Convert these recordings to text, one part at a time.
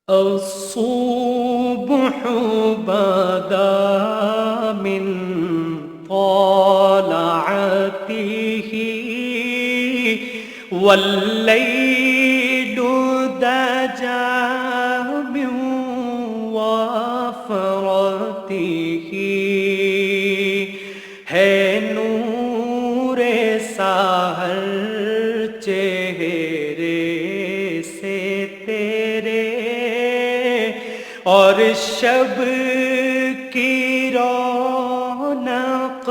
الصبح بدا من طلعته والليل دجى من وفرته ہے نور سحر چہرے سے تیرے اور شب کی رونق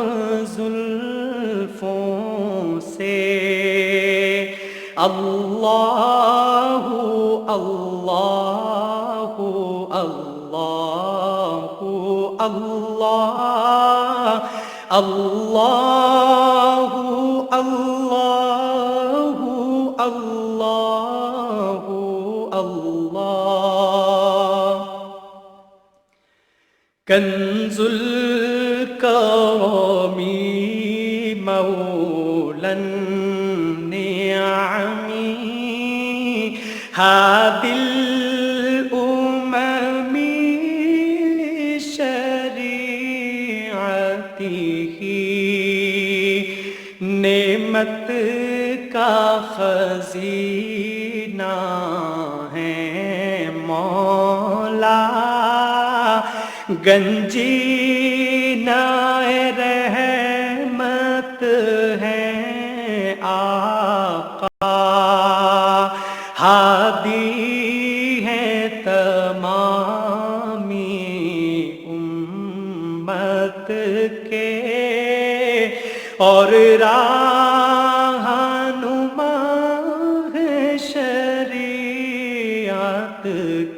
زلفوں سے اللہ اللہ اللہ اللہ اللہ اللہ اللہ اللہ کنز الکرم مولا النعم ہادی الامم لشریعته نعمت کا خزینہ ہے مولا گنجینہ رحمت ہے آقا ہادی ہے تمامی امت کے اور رہنما ہے شریعت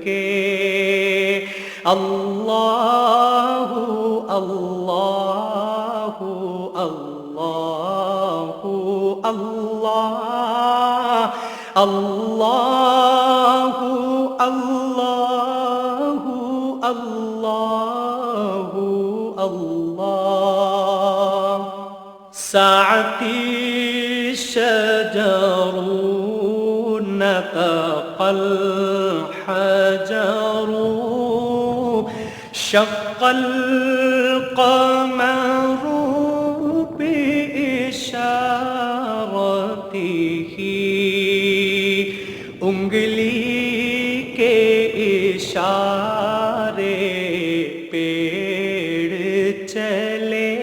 کے اللہ اللہ اللہ اللہ اللہ اللہ اللہ اللہ ساعتی شجر نطق الحجر شق القمر بإشارته انگلی کے اشارے پیڑ چلے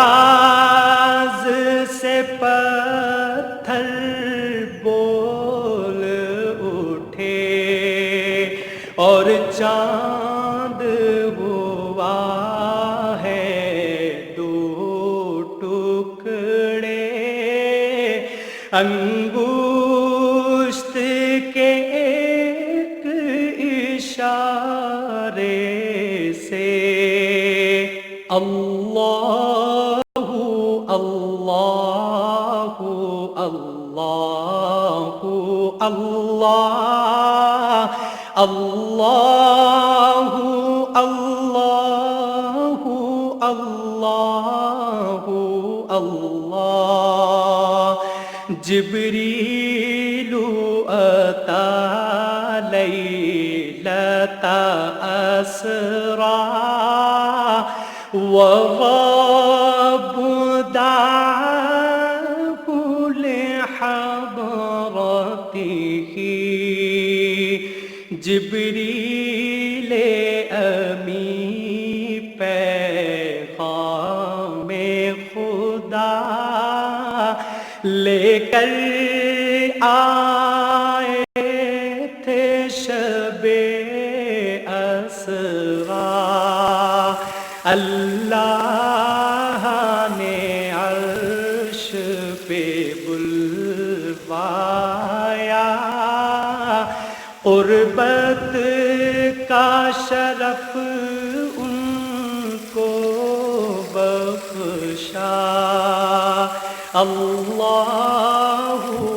اعجاز سے پتھر بول اٹھے اور چاند ہوا ہے دو ٹکڑے انگشت کے ایک اشارے سے اللہ اللہ اللہ اللہ اللہ اللہ اللہ اللہ جبریل اتا لیلۃ اسرا وغاب دعاه لحضرته جبریل امی پیغام خدا لے کر آئے تھے شب اسرا اللہ نے عرش پہ بلوایا قربت کا شرف ان کو بخشا اللہ